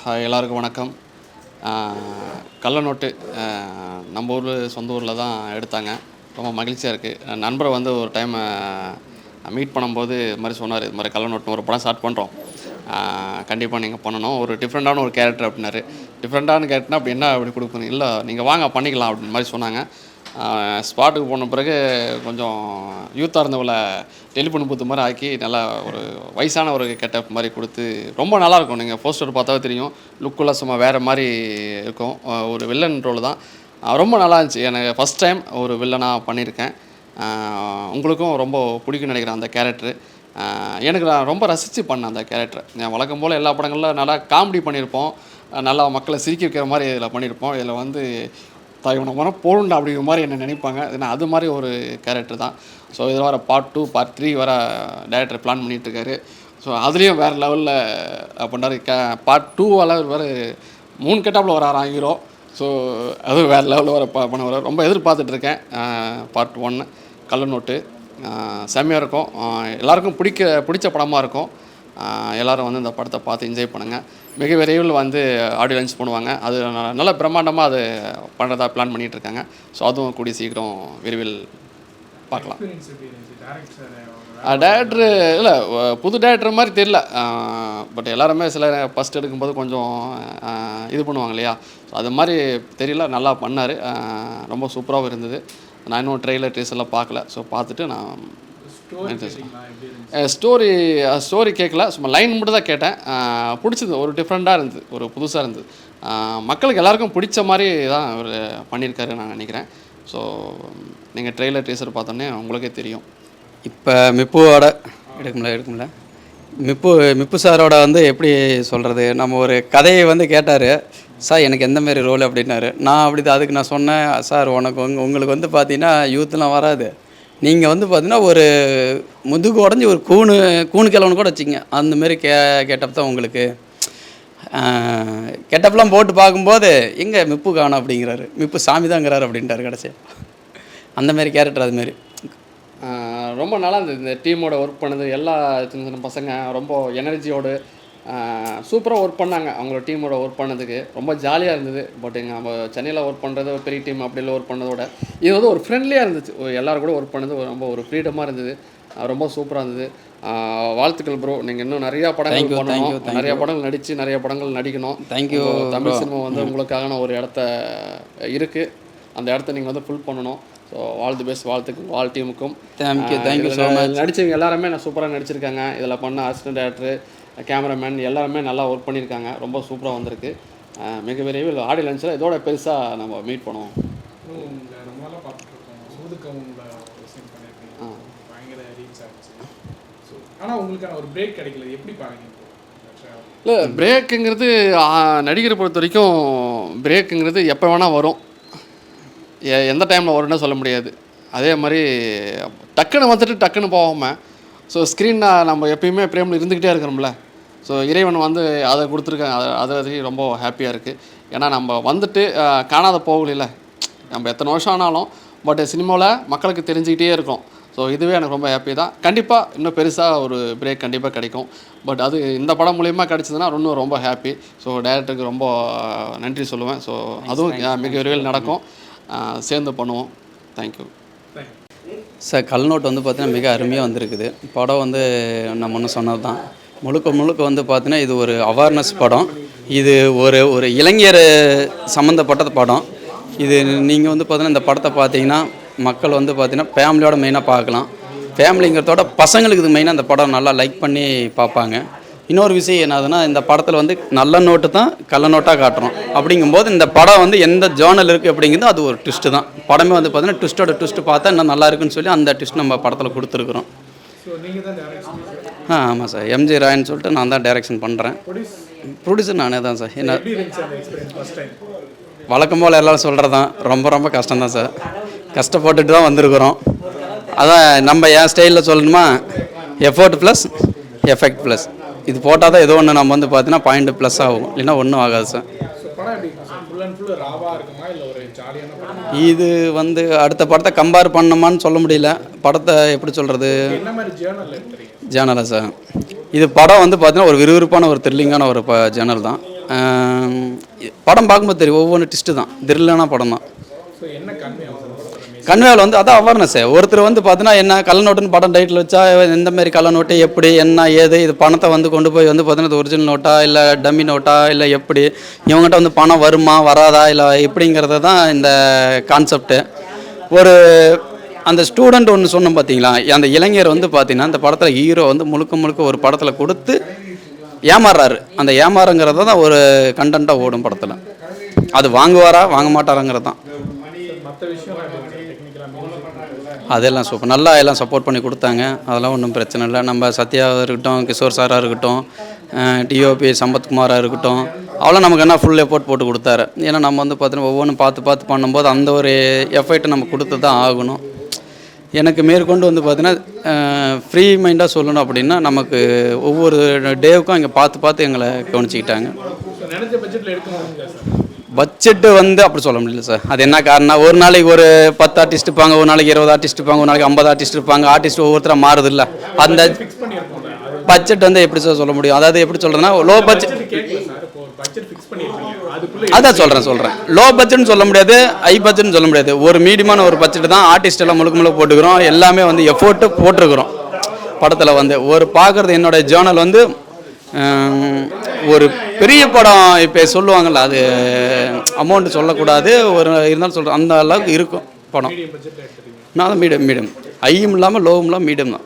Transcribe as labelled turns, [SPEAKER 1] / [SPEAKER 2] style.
[SPEAKER 1] எல்லாருக்கும் வணக்கம். கள்ள நோட்டு நம்ம ஊர் சொந்த ஊரில் தான் எடுத்தாங்க. ரொம்ப மகிழ்ச்சியாக இருக்குது. நண்பரை வந்து ஒரு டைம் மீட் பண்ணும்போது இது மாதிரி சொன்னார், இது மாதிரி கள்ள நோட்டுன்னு ஒரு படம் ஸ்டார்ட் பண்ணுறோம், கண்டிப்பாக நீங்கள் பண்ணணும், ஒரு டிஃப்ரெண்ட்டான ஒரு கேரக்டர் அப்படின்னாரு. டிஃப்ரெண்ட்டான கேரக்டர்னா அப்படி என்ன அப்படி கொடுக்கணும், இல்லை நீங்கள் வாங்க பண்ணிக்கலாம் அப்படின்னு மாதிரி சொன்னாங்க. ஸ்பாட்டுக்கு போன பிறகு கொஞ்சம் யூத்தாக இருந்தவளை டெலிஃபோன் பூத்து மாதிரி ஆக்கி நல்லா ஒரு வயசான ஒரு கெட்டப் மாதிரி கொடுத்து ரொம்ப நல்லாயிருக்கும். நீங்கள் போஸ்டர் பார்த்தாவே தெரியும், லுக்கெல்லாம் சும்மா வேறு மாதிரி இருக்கும். ஒரு வில்லன் ரோல் தான், ரொம்ப நல்லா இருந்துச்சு. எனக்கு ஃபஸ்ட் டைம் ஒரு வில்லனாக பண்ணியிருக்கேன். உங்களுக்கும் ரொம்ப பிடிக்கும்னு நினைக்கிறேன் அந்த கேரக்டரு. எனக்கு நான் ரொம்ப ரசித்து பண்ணேன் அந்த கேரக்டரை. நான் வழக்கம் போல் எல்லா படங்களில் நல்லா காமெடி பண்ணியிருப்போம், நல்லா மக்களை சிரிக்க வைக்கிற மாதிரி இதில் பண்ணியிருப்போம். இதில் வந்து இவனை மரம் போகணுண்டா அப்படிங்கிற மாதிரி என்ன நினைப்பாங்க. ஏன்னா அது மாதிரி ஒரு கேரக்டர் தான். ஸோ இதில் வர பார்ட் 2 பார்ட் 3 வர டேரக்டர் பிளான் பண்ணிகிட்ருக்காரு. ஸோ அதுலேயும் வேறு லெவலில் பண்ணார். பார்ட் 2வால் வேறு 3 கெட்டாப்பில் வராராம் ஹீரோ. ஸோ அதுவும் வேறு லெவலில் வர பண்ண வர ரொம்ப எதிர்பார்த்துட்ருக்கேன். பார்ட் 1 கள்ள நோட்டு செம்மையாக இருக்கும். எல்லாருக்கும் பிடிச்ச படமாக இருக்கும். எல்லோரும் வந்து இந்த படத்தை பார்த்து என்ஜாய் பண்ணுங்கள். மிக விரைவில் வந்து ஆடியோ லான்ச் பண்ணுவாங்க. அது நல்ல பிரம்மாண்டமாக அது பண்ணுறதா பிளான் பண்ணிகிட்ருக்காங்க. ஸோ அதுவும் கூடிய சீக்கிரம் விரைவில் பார்க்கலாம். டேரக்டரு இல்லை, புது டேரக்டர் மாதிரி தெரியல. பட் எல்லாருமே சில ஃபஸ்ட் எடுக்கும்போது கொஞ்சம் இது பண்ணுவாங்க இல்லையா, ஸோ அது மாதிரி தெரியல. நல்லா பண்ணார், ரொம்ப சூப்பராகவும் இருந்தது. நான் இன்னும் ட்ரெய்லர் டீசர்லாம் பார்க்கல. ஸோ பார்த்துட்டு நான் ஸ்டோரி கேட்கல, சும்மா லைன் மட்டும் தான் கேட்டேன். பிடிச்சது, ஒரு டிஃப்ரெண்ட்டாக இருந்தது, ஒரு புதுசாக இருந்தது. மக்களுக்கு எல்லாருக்கும் பிடிச்ச மாதிரி தான் அவர் பண்ணியிருக்காரு நான் நினைக்கிறேன். ஸோ நீங்கள் ட்ரெய்லர் டீசர் பார்த்தோன்னே உங்களுக்கே தெரியும்.
[SPEAKER 2] இப்போ மிப்புவோட எடுக்கும்ல மிப்பு சாரோட வந்து எப்படி சொல்கிறது, நம்ம ஒரு கதையை வந்து கேட்டார், சார் எனக்கு எந்தமாரி ரோல் அப்படின்னாரு. நான் அதுக்கு நான் சொன்னேன், சார் உங்களுக்கு வந்து பார்த்தீங்கன்னா யூத்லாம் வராது, நீங்கள் வந்து பார்த்தீங்கன்னா ஒரு முதுகு உடஞ்சி ஒரு கூணு கிழவனு கூட வச்சிங்க, அந்தமாரி கேட்டப் தான் உங்களுக்கு. கெட்டப்லாம் போட்டு பார்க்கும்போது எங்கே மிப்பு காணும் அப்படிங்கிறாரு, மிப்பு சாமி தாங்கிறாரு அப்படின்ட்டார் கடைசி. அந்தமாரி கேரக்டர் அதுமாரி
[SPEAKER 1] ரொம்ப நல்லா இருந்தது. இந்த டீமோட ஒர்க் பண்ணது, எல்லா சின்ன சின்ன பசங்க ரொம்ப எனர்ஜியோடு சூப்பராக ஒர்க் பண்ணாங்க. அவங்களோட டீமோட ஒர்க் பண்ணதுக்கு ரொம்ப ஜாலியாக இருந்தது. பட் நம்ம சென்னையில் ஒர்க் பண்ணுறது ஒரு பெரிய டீம் அப்படிலாம் ஒர்க் பண்ணதோட இது வந்து ஒரு ஃப்ரெண்ட்லியாக இருந்துச்சு. எல்லோரும் கூட ஒர்க் பண்ணது ரொம்ப ஒரு ஃப்ரீடமாக இருந்தது. ரொம்ப சூப்பராக இருந்தது. வாழ்த்துக்கள் ப்ரோ, நீங்கள் இன்னும் நிறையா படங்கள் பண்ணணும், நிறையா படங்கள் நடித்து நிறைய படங்கள் நடிக்கணும்.
[SPEAKER 2] தேங்க்யூ.
[SPEAKER 1] தமிழ் சினிமா வந்து உங்களுக்கான ஒரு இடத்த இருக்குது, அந்த இடத்த நீங்கள் வந்து ஃபுல் பண்ணணும். ஸோ ஆல் தி பெஸ்ட், வாழ்த்துக்கள் வால் டீமுக்கும்.
[SPEAKER 2] Thank you so much.
[SPEAKER 1] நடித்தவங்க எல்லாருமே நான் சூப்பராக நடிச்சிருக்காங்க. இதில் பண்ண அசிஸ்டன்ட் டேரக்டரு, கேமராமேன் எல்லாருமே நல்லா ஒர்க் பண்ணியிருக்காங்க. ரொம்ப சூப்பராக வந்திருக்கு. மிக விரைவில் ஆடியோ லான்ச்சில் இதோட பெருசாக நம்ம மீட் பண்ணுவோம். இல்லை, பிரேக்குங்கிறது நடிகரை பொறுத்த வரைக்கும் பிரேக்குங்கிறது எப்போ வேணால் வரும், எந்த டைமில் வரும்னு சொல்ல முடியாது. அதே மாதிரி டக்குன்னு வந்துட்டு டக்குன்னு போகாமல், ஸோ ஸ்க்ரீனில் நம்ம எப்பயுமே பிரேமில் இருந்துக்கிட்டே இருக்கிறோம்ல. ஸோ இறைவன் வந்து அதை கொடுத்துருக்காங்க. அதை ரொம்ப ஹாப்பியாக இருக்குது. ஏன்னா நம்ம வந்துட்டு காணாத போகல, நம்ம எத்தனை வருஷம் ஆனாலும் பட் சினிமாவில் மக்களுக்கு தெரிஞ்சுக்கிட்டே இருக்கும். ஸோ இதுவே எனக்கு ரொம்ப ஹாப்பி தான். கண்டிப்பாக இன்னும் பெருசாக ஒரு பிரேக் கண்டிப்பாக கிடைக்கும். பட் அது இந்த படம் மூலிமா கிடச்சிதுன்னா இன்னும் ரொம்ப ஹாப்பி. ஸோ டைரக்டருக்கு ரொம்ப நன்றி சொல்லுவேன். ஸோ அதுவும் மிக விரைவில் நடக்கும், சேர்ந்து பண்ணுவோம். Thank you
[SPEAKER 2] sir. கல்நோட்டு வந்து பார்த்தீங்கன்னா மிக அருமையாக வந்திருக்குது. படம் வந்து நம்ம ஒன்று சொன்னது தான், முழுக்க வந்து பார்த்தீங்கன்னா இது ஒரு அவேர்னஸ் படம். இது ஒரு இளைஞர் சம்மந்தப்பட்ட படம். இது நீங்கள் வந்து பார்த்தீங்கன்னா இந்த படத்தை பார்த்தீங்கன்னா மக்கள் வந்து பார்த்தீங்கன்னா ஃபேமிலியோட மெயினாக பார்க்கலாம். ஃபேமிலிங்கிறதோட பசங்களுக்கு இது மெயினாக இந்த படம் நல்லா லைக் பண்ணி பார்ப்பாங்க. இன்னொரு விஷயம் என்னதுன்னா, இந்த படத்தில் வந்து நல்ல நோட்டு தான் கள்ள நோட்டாக காட்டுறோம். அப்படிங்கும்போது இந்த படம் வந்து எந்த ஜோனல் இருக்குது அப்படிங்கிறது அது ஒரு ட்விஸ்ட்டு தான். படமே வந்து பார்த்தீங்கன்னா ட்விஸ்ட்டு பார்த்தா இன்னும் நல்லா இருக்குன்னு சொல்லி அந்த ட்விஸ்ட் நம்ம படத்தில் கொடுத்துருக்குறோம். ஆமாம் சார், எம்ஜி ராயன்னு சொல்லிட்டு நான் தான் டைரக்ஷன் பண்ணுறேன். ப்ரொடியூசர் நானே தான் சார். என்ன வழக்கம் போல் எல்லோரும் சொல்கிறது தான், ரொம்ப கஷ்டம்தான் சார். கஷ்டப்பட்டுட்டு தான் வந்திருக்கிறோம். அதான் நம்ம என் ஸ்டைலில் சொல்லணுமா, எஃபோர்ட் ப்ளஸ் எஃபெக்ட் ப்ளஸ் இது போட்டால் தான் ஏதோ ஒன்று நம்ம வந்து பார்த்தீங்கன்னா பாயிண்ட் ப்ளஸ் ஆகும், இல்லைன்னா ஒன்றும் ஆகாது சார். இது வந்து அடுத்த படத்தை கம்பேர் பண்ணணுமான்னு சொல்ல முடியல. படத்தை எப்படி சொல்கிறது, ஜேர்னலா சார். இது படம் வந்து பார்த்தீங்கன்னா ஒரு விறுவிறுப்பான ஒரு த்ரில்லிங்கான ஒரு ஜேர்னல் தான். படம் பார்க்கும்போது தெரியும் ஒவ்வொன்று டிஸ்ட்டு தான், த்ரில்லான படம் தான்.
[SPEAKER 3] ஸோ என்ன
[SPEAKER 2] கன்வேவில் வந்து அதான் அவேர்னஸ்ஸு. ஒருத்தர் வந்து பார்த்தீங்கன்னா என்ன கள்ளநோட்டுன்னு படம் டைட்டில் வச்சா எந்த மாதிரி கள்ளநோட்டு எப்படி என்ன ஏது இது பணத்தை வந்து கொண்டு போய் வந்து பார்த்தீங்கன்னா இது ஒரிஜினல் நோட்டா இல்லை டம்மி நோட்டா இல்லை எப்படி இவங்ககிட்ட வந்து பணம் வருமா வராதா இல்லை எப்படிங்கிறது தான் இந்த கான்செப்ட்டு. ஒரு அந்த ஸ்டூடெண்ட் ஒன்று சொன்னோம் பார்த்தீங்களா, அந்த இளைஞர் வந்து பார்த்தீங்கன்னா அந்த படத்தில் ஹீரோ வந்து முழுக்க ஒரு படத்தில் கொடுத்து ஏமாறுறாரு. அந்த ஏமாறுங்கிறது தான் ஒரு கண்டென்ட்டாக ஓடும் படத்தில். அது வாங்குவாரா வாங்க மாட்டாராங்கிறது தான்.
[SPEAKER 3] மற்ற விஷயம்
[SPEAKER 2] அதெல்லாம் சூப்பர், நல்லா எல்லாம் சப்போர்ட் பண்ணி கொடுத்தாங்க. அதெல்லாம் ஒன்றும் பிரச்சனை இல்லை. நம்ம சத்யாவாக இருக்கட்டும், கிஷோர் சாராக இருக்கட்டும், டிஓபி சம்பத்குமாராக இருக்கட்டும், அவ்வளோ நமக்கு என்ன ஃபுல் எஃபோர்ட் போட்டு கொடுத்தாரு. ஏன்னா நம்ம வந்து பார்த்தீங்கன்னா ஒவ்வொன்றும் பார்த்து பண்ணும்போது அந்த ஒரு எஃபர்ட்டை நம்ம கொடுத்து தான் ஆகணும். எனக்கு மேற்கொண்டு வந்து பார்த்தீங்கன்னா ஃப்ரீ மைண்டாக சொல்லணும் அப்படின்னா நமக்கு ஒவ்வொரு டேவுக்கும் இங்கே பார்த்து எங்களை கவனிச்சிக்கிட்டாங்க.
[SPEAKER 3] நினைச்ச பட்ஜெட்டில் எடுக்க முடியுங்களா சார்?
[SPEAKER 2] பட்ஜெட்டு வந்து அப்படி சொல்ல முடியல சார். அது என்ன காரணம், ஒரு நாளைக்கு ஒரு 10 ஆர்டிஸ்ட் இருப்பாங்க, ஒரு நாளைக்கு 20 ஆர்டிஸ்ட் இருப்பாங்க, ஒரு நாளைக்கு 50 ஆர்டிஸ்ட் இருப்பாங்க. ஆர்டிஸ்ட் ஒவ்வொருத்தராக மாறுது இல்லை. அந்த
[SPEAKER 3] ஃபிக்ஸ் பண்ணியிருக்கோம்ல,
[SPEAKER 2] பட்ஜெட் வந்து எப்படி சார் சொல்ல முடியும்? அதாவது எப்படி சொல்கிறதுனா லோ பட்ஜெட்
[SPEAKER 3] கேட்கல சார். இப்போ பட்ஜெட் ஃபிக்ஸ் பண்ணியிருக்கீங்க, அதுக்குள்ளே
[SPEAKER 2] அதான் சொல்கிறேன். லோ பட்ஜெட்னு சொல்ல முடியாது, ஹை பட்ஜெட்னு சொல்ல முடியாது. ஒரு மீடியமான ஒரு பட்ஜெட் தான். ஆர்டிஸ்ட் எல்லாம் முழுக்க போட்டுக்கிறோம், எல்லாமே வந்து எஃபோர்ட்டு போட்டிருக்கிறோம் படத்தில். வந்து ஒரு பார்க்குறது என்னோடய ஜேர்னல் வந்து ஒரு பெரிய படம் இப்போ சொல்லுவாங்கள்ல, அது அமௌண்ட்டு சொல்லக்கூடாது, ஒரு இருந்தாலும் சொல்கிறேன், அந்த அளவுக்கு இருக்கும் படம். நான் தான் மீடியம் ஹையும் இல்லாமல் லோவும் இல்லாமல் மீடியம் தான்.